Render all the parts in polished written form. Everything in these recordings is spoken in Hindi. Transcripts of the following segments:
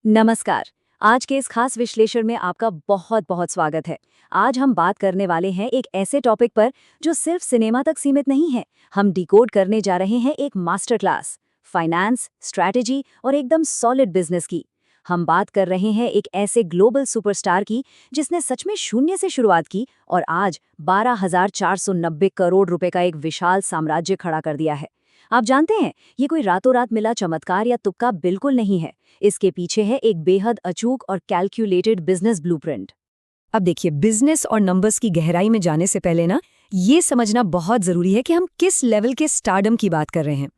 नमस्कार। आज के इस खास विश्लेषण में आपका बहुत बहुत स्वागत है। आज हम बात करने वाले हैं एक ऐसे टॉपिक पर जो सिर्फ सिनेमा तक सीमित नहीं है। हम डिकोड करने जा रहे हैं एक मास्टर क्लास, फाइनेंस, स्ट्रैटेजी और एकदम सॉलिड बिजनेस की। हम बात कर रहे हैं एक ऐसे ग्लोबल सुपरस्टार की जिसने सच में शून्य से शुरुआत की और आज 12,490 करोड़ रुपए का एक विशाल साम्राज्य खड़ा कर दिया है। आप जानते हैं, ये कोई रातों रात मिला चमत्कार या तुक्का बिल्कुल नहीं है। इसके पीछे है एक बेहद अचूक और कैलकुलेटेड बिजनेस ब्लूप्रिंट। अब देखिए, बिजनेस और नंबर्स की गहराई में जाने से पहले ना ये समझना बहुत जरूरी है कि हम किस लेवल के स्टारडम की बात कर रहे हैं।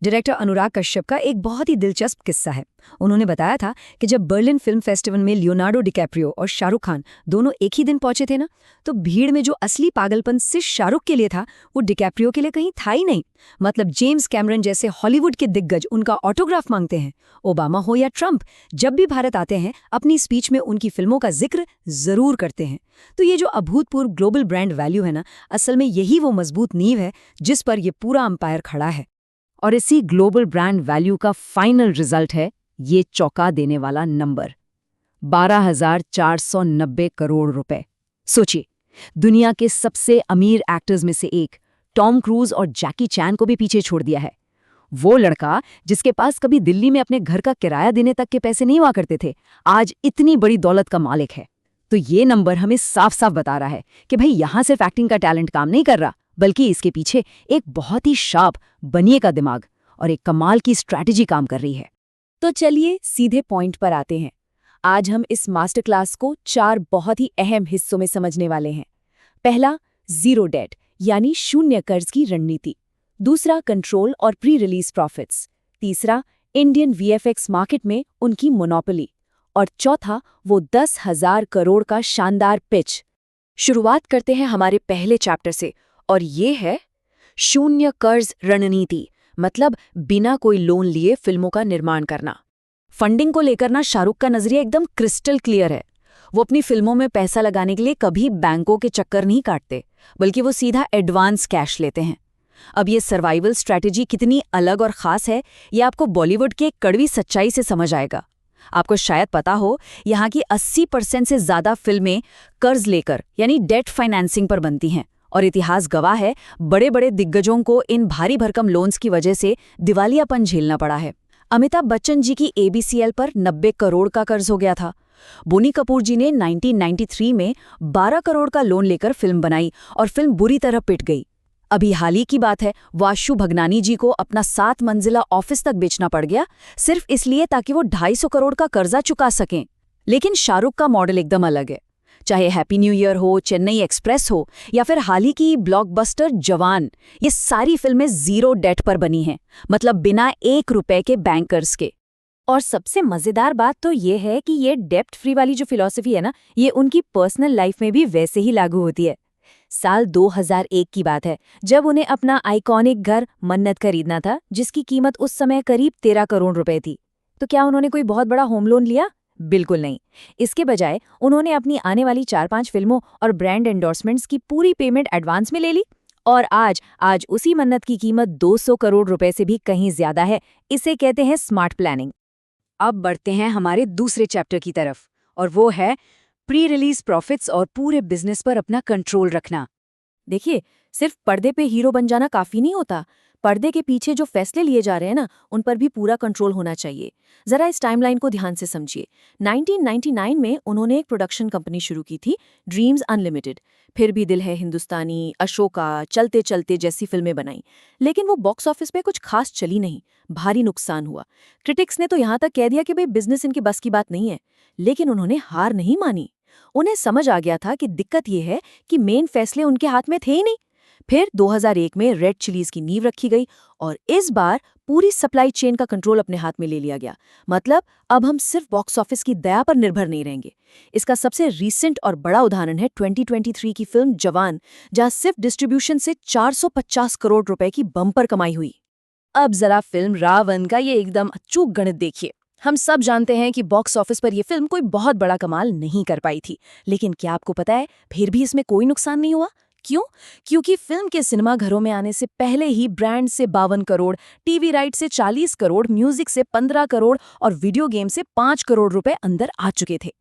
डायरेक्टर अनुराग कश्यप का एक बहुत ही दिलचस्प किस्सा है। उन्होंने बताया था कि जब बर्लिन फिल्म फेस्टिवल में लियोनार्डो डिकैप्रियो और शाहरुख खान दोनों एक ही दिन पहुंचे थे ना, तो भीड़ में जो असली पागलपन सिर्फ शाहरुख के लिए था, वो डिकैप्रियो के लिए कहीं था ही नहीं। मतलब जेम्स कैमरन जैसे हॉलीवुड के दिग्गज उनका ऑटोग्राफ मांगते हैं। ओबामा हो या ट्रंप, जब भी भारत आते हैं अपनी स्पीच में उनकी फिल्मों का जिक्र जरूर करते हैं। तो ये जो अभूतपूर्व ग्लोबल ब्रांड वैल्यू है ना, असल में यही वो मजबूत नींव है जिस पर ये पूरा अंपायर खड़ा है। और इसी ग्लोबल ब्रांड वैल्यू का फाइनल रिजल्ट है ये चौंका देने वाला नंबर, 12,490 करोड़ रुपए। सोचिए, दुनिया के सबसे अमीर एक्टर्स में से एक टॉम क्रूज और जैकी चैन को भी पीछे छोड़ दिया है। वो लड़का जिसके पास कभी दिल्ली में अपने घर का किराया देने तक के पैसे नहीं हुआ करते थे, आज इतनी बड़ी दौलत का मालिक है। तो ये नंबर हमें साफ साफ बता रहा है कि भाई यहां सिर्फ एक्टिंग का टैलेंट काम नहीं कर रहा, बल्कि इसके पीछे एक बहुत ही शार्प बनिए का दिमाग और एक कमाल की स्ट्रैटेजी काम कर रही है। तो चलिए सीधे पॉइंट पर आते हैं। आज हम इस मास्टर क्लास को 4 बहुत ही अहम हिस्सों में समझने वाले हैं। पहला, जीरो डेट यानी शून्य कर्ज की रणनीति। दूसरा, कंट्रोल और प्री रिलीज प्रॉफिट्स। तीसरा, इंडियन वीएफएक्स मार्केट में उनकी मोनोपोली। और चौथा, वो 10,000 करोड़ का शानदार पिच। शुरुआत करते हैं हमारे पहले चैप्टर से, और ये है शून्य कर्ज रणनीति। मतलब बिना कोई लोन लिए फिल्मों का निर्माण करना। फंडिंग को लेकर ना शाहरुख का नजरिया एकदम क्रिस्टल क्लियर है। वो अपनी फिल्मों में पैसा लगाने के लिए कभी बैंकों के चक्कर नहीं काटते, बल्कि वो सीधा एडवांस कैश लेते हैं। अब ये सर्वाइवल स्ट्रैटेजी कितनी अलग और खास है, ये आपको बॉलीवुड की एक कड़वी सच्चाई से समझ आएगा। आपको शायद पता हो, यहाँ की 80% से ज्यादा फिल्में कर्ज लेकर यानी डेट फाइनेंसिंग पर बनती हैं। और इतिहास गवाह है, बड़े बड़े दिग्गजों को इन भारी भरकम लोन्स की वजह से दिवालियापन झेलना पड़ा है। अमिताभ बच्चन जी की एबीसीएल पर 90 करोड़ का कर्ज हो गया था। बोनी कपूर जी ने 1993 में 12 करोड़ का लोन लेकर फिल्म बनाई और फिल्म बुरी तरह पिट गई। अभी हाल ही की बात है, वाशु भगनानी जी को अपना 7 मंजिला ऑफिस तक बेचना पड़ गया, सिर्फ इसलिए ताकि वो 250 करोड़ का कर्जा चुका सकें। लेकिन शाहरुख का मॉडल एकदम अलग है। चाहे हैप्पी न्यू ईयर हो, चेन्नई एक्सप्रेस हो या फिर हाल ही की ब्लॉकबस्टर जवान, ये सारी फिल्में जीरो डेट पर बनी हैं। मतलब बिना 1 रुपए के बैंकर्स के। और सबसे मजेदार बात तो ये है कि ये डेप्ट फ्री वाली जो फिलॉसफी है ना, ये उनकी पर्सनल लाइफ में भी वैसे ही लागू होती है। साल 2001 की बात है, जब उन्हें अपना आइकॉनिक घर मन्नत खरीदना था, जिसकी कीमत उस समय करीब 13 करोड़ रुपए थी। तो क्या उन्होंने कोई बहुत बड़ा होम लोन लिया? बिल्कुल नहीं। इसके बजाय उन्होंने अपनी आने वाली 4-5 फिल्मों और ब्रांड एंडोर्समेंट्स की पूरी पेमेंट एडवांस में ले ली। और आज उसी मन्नत की कीमत 200 करोड़ रुपए से भी कहीं ज्यादा है। इसे कहते हैं स्मार्ट प्लानिंग। अब बढ़ते हैं हमारे दूसरे चैप्टर की तरफ, और वो है प्री रिलीज प्रॉफिट्स और पूरे बिजनेस पर अपना कंट्रोल रखना। देखिए, सिर्फ पर्दे पे हीरो बन जाना काफी नहीं होता। पर्दे के पीछे जो फैसले लिए जा रहे हैं ना, उन पर भी पूरा कंट्रोल होना चाहिए। जरा इस टाइमलाइन को ध्यान से समझिए। 1999 में उन्होंने एक प्रोडक्शन कंपनी शुरू की थी, ड्रीम्स अनलिमिटेड। फिर भी दिल है हिंदुस्तानी, अशोका, चलते चलते जैसी फिल्में बनाई। लेकिन वो बॉक्स ऑफिस पे कुछ खास चली नहीं, भारी नुकसान हुआ। क्रिटिक्स ने तो यहाँ तक कह दिया कि भाई बिजनेस इनकी बस की बात नहीं है। लेकिन उन्होंने हार नहीं मानी। उन्हें समझ आ गया था कि दिक्कत ये है कि मेन फैसले उनके हाथ में थे ही नहीं। फिर 2001 में रेड चिलीज की नींव रखी गई और इस बार पूरी सप्लाई चेन का कंट्रोल अपने हाथ में ले लिया गया। मतलब अब हम सिर्फ बॉक्स ऑफिस की दया पर निर्भर नहीं रहेंगे। इसका सबसे रीसेंट और बड़ा उदाहरण है 2023 की फिल्म जवान, जहां सिर्फ डिस्ट्रीब्यूशन से 450 करोड़ रुपए की बम्पर कमाई हुई। अब जरा फिल्म रावण का ये एकदम अचूक गणित देखिए। हम सब जानते हैं कि बॉक्स ऑफिस पर यह फिल्म कोई बहुत बड़ा कमाल नहीं कर पाई थी, लेकिन क्या आपको पता है फिर भी इसमें कोई नुकसान नहीं हुआ? क्यों? क्योंकि फिल्म के सिनेमाघरों में आने से पहले ही ब्रांड से 52 करोड़, टीवी राइट से 40 करोड़, म्यूजिक से 15 करोड़ और वीडियो गेम से 5 करोड़ रुपए अंदर आ चुके थे।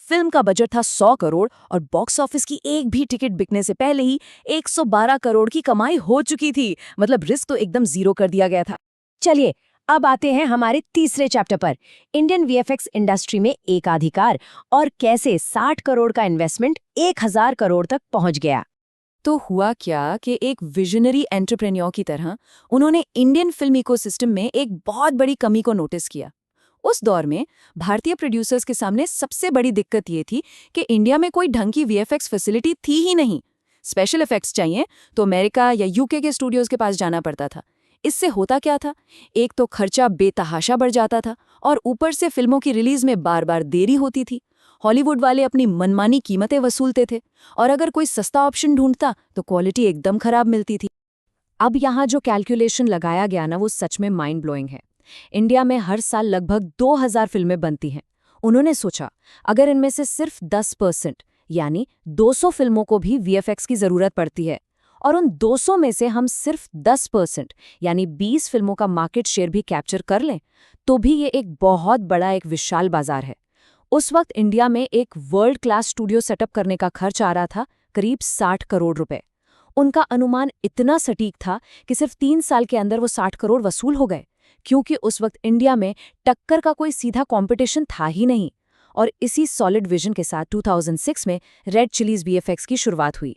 फिल्म का बजट था 100 करोड़ और बॉक्स ऑफिस की एक भी टिकट बिकने से पहले ही 112 करोड़ की कमाई हो चुकी थी। मतलब रिस्क तो एकदम जीरो कर दिया गया था। चलिए अब आते हैं हमारे तीसरे चैप्टर पर, इंडियन वीएफएक्स इंडस्ट्री में एकाधिकार और कैसे 60 करोड़ का इन्वेस्टमेंट 1000 करोड़ तक पहुंच गया। तो हुआ क्या कि एक विजनरी एंटरप्रेन्योर की तरह उन्होंने इंडियन फिल्म इकोसिस्टम में एक बहुत बड़ी कमी को नोटिस किया। उस दौर में भारतीय प्रोड्यूसर्स के सामने सबसे बड़ी दिक्कत ये थी कि इंडिया में कोई ढंग की वीएफएक्स फैसिलिटी थी ही नहीं। स्पेशल इफेक्ट्स चाहिए तो अमेरिका या यूके के स्टूडियोज के पास जाना पड़ता था। इससे होता क्या था, एक तो खर्चा बेतहाशा बढ़ जाता था और ऊपर से फिल्मों की रिलीज में बार बार देरी होती थी। हॉलीवुड वाले अपनी मनमानी कीमतें वसूलते थे और अगर कोई सस्ता ऑप्शन ढूंढता तो क्वालिटी एकदम खराब मिलती थी। अब यहाँ जो कैलकुलेशन लगाया गया ना, वो सच में माइंड ब्लोइंग है। इंडिया में हर साल लगभग 2000 फिल्में बनती हैं। उन्होंने सोचा अगर इनमें से सिर्फ 10% यानी 200 फिल्मों को भी वीएफएक्स की जरूरत पड़ती है और उन 200 में से हम सिर्फ 10% यानी 20 फिल्मों का मार्केट शेयर भी कैप्चर कर लें, तो भी ये एक बहुत बड़ा एक विशाल बाजार है। उस वक्त इंडिया में एक वर्ल्ड क्लास स्टूडियो सेटअप करने का खर्च आ रहा था करीब 60 करोड़ रुपए। उनका अनुमान इतना सटीक था कि सिर्फ 3 साल के अंदर वो 60 करोड़ वसूल हो गए, क्योंकि उस वक्त इंडिया में टक्कर का कोई सीधा कंपटीशन था ही नहीं। और इसी सॉलिड विजन के साथ 2006 में रेड चिलीज वीएफएक्स की शुरुआत हुई।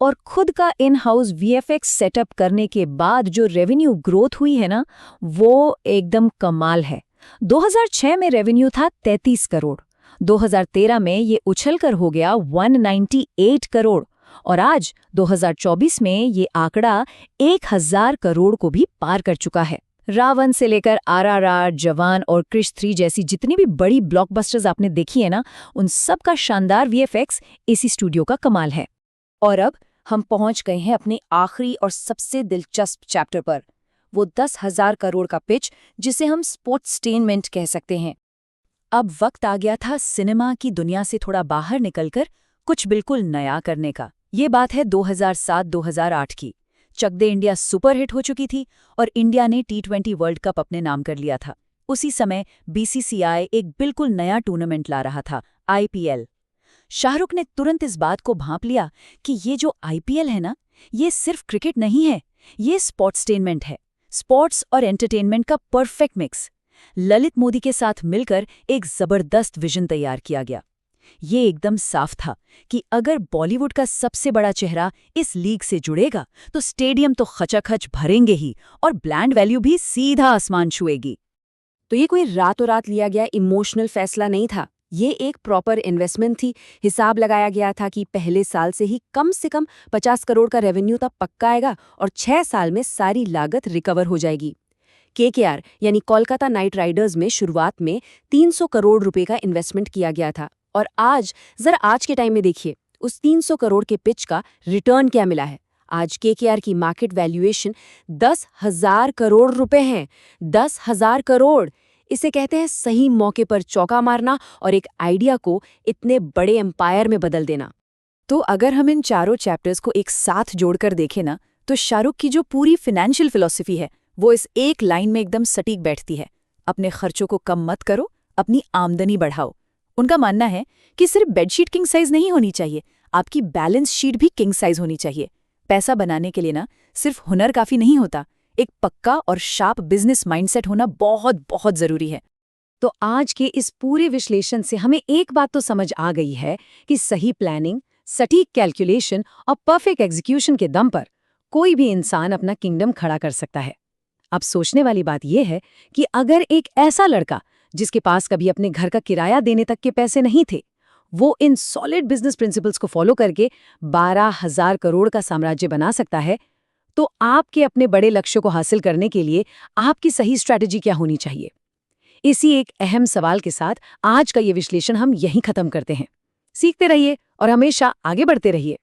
और खुद का इन हाउस वीएफएक्स सेटअप करने के बाद जो रेवेन्यू ग्रोथ हुई है ना, वो एकदम कमाल है। 2006 में रेवेन्यू था 33 करोड़, 2013 में ये उछलकर हो गया 198 करोड़ और आज 2024 में ये आंकड़ा 1000 करोड़ को भी पार कर चुका है। रावण से लेकर आरआरआर, जवान और क्रिश 3 जैसी जितनी भी बड़ी ब्लॉकबस्टर्स आपने देखी है ना, उन सब का शानदार वीएफएक्स इसी स्टूडियो का कमाल है। और अब हम पहुंच गए हैं अपने आखिरी और सबसे दिलचस्प चैप्टर पर, वो 10,000 करोड़ का पिच जिसे हम स्पोर्ट्सटेनमेंट कह सकते हैं। अब वक्त आ गया था सिनेमा की दुनिया से थोड़ा बाहर निकलकर कुछ बिल्कुल नया करने का। ये बात है 2007-2008 की। चक दे इंडिया सुपरहिट हो चुकी थी और इंडिया ने T20 वर्ल्ड कप अपने नाम कर लिया था। उसी समय बीसीसीआई एक बिल्कुल नया टूर्नामेंट ला रहा था, आईपीएल। शाहरुख ने तुरंत इस बात को भांप लिया कि ये जो आईपीएल है ना, ये सिर्फ क्रिकेट नहीं है, ये स्पोर्ट्सटेनमेंट है। स्पोर्ट्स और एंटरटेनमेंट का परफेक्ट मिक्स। ललित मोदी के साथ मिलकर एक जबरदस्त विजन तैयार किया गया। ये एकदम साफ था कि अगर बॉलीवुड का सबसे बड़ा चेहरा इस लीग से जुड़ेगा तो स्टेडियम तो खचाखच भरेंगे ही और ब्रांड वैल्यू भी सीधा आसमान छुएगी। तो ये कोई रातों रात लिया गया इमोशनल फैसला नहीं था, ये एक प्रॉपर इन्वेस्टमेंट थी। हिसाब लगाया गया था कि पहले साल से ही कम से कम 50 करोड़ का रेवेन्यू तब पक्का आएगा और 6 साल में सारी लागत रिकवर हो जाएगी। केकेआर यानी कोलकाता नाइट राइडर्स में शुरुआत में 300 करोड़ रुपए का इन्वेस्टमेंट किया गया था और आज के टाइम में देखिए उस 300 करोड़ के पिच का रिटर्न क्या मिला है। आज केकेआर की मार्केट वैल्यूएशन 10,000 करोड़ रुपए है। 10,000 करोड़, इसे कहते हैं सही मौके पर चौका मारना और एक आइडिया को इतने बड़े एम्पायर में बदल देना। तो अगर हम इन चारों चैप्टर्स को एक साथ जोड़कर देखें ना, तो शाहरुख की जो पूरी फाइनेंशियल फिलॉसफी है वो इस एक लाइन में एकदम सटीक बैठती है। अपने खर्चों को कम मत करो, अपनी आमदनी बढ़ाओ। उनका मानना है कि सिर्फ बेडशीट किंग साइज नहीं होनी चाहिए, आपकी बैलेंस शीट भी किंग साइज होनी चाहिए। पैसा बनाने के लिए ना सिर्फ हुनर काफी नहीं होता, एक पक्का और शार्प बिजनेस माइंडसेट होना बहुत बहुत जरूरी है। तो आज के इस पूरे विश्लेषण से हमें एक बात तो समझ आ गई है कि सही प्लानिंग, सटीक कैलकुलेशन और परफेक्ट एग्जीक्यूशन के दम पर कोई भी इंसान अपना किंगडम खड़ा कर सकता है। अब सोचने वाली बात यह है कि अगर एक ऐसा लड़का जिसके पास कभी अपने घर का किराया देने तक के पैसे नहीं थे, वो इन सॉलिड बिजनेस प्रिंसिपल्स को फॉलो करके 12,000 करोड़ का साम्राज्य बना सकता है, तो आपके अपने बड़े लक्ष्य को हासिल करने के लिए आपकी सही स्ट्रैटेजी क्या होनी चाहिए? इसी एक अहम सवाल के साथ आज का ये विश्लेषण हम यहीं खत्म करते हैं। सीखते रहिए और हमेशा आगे बढ़ते रहिए।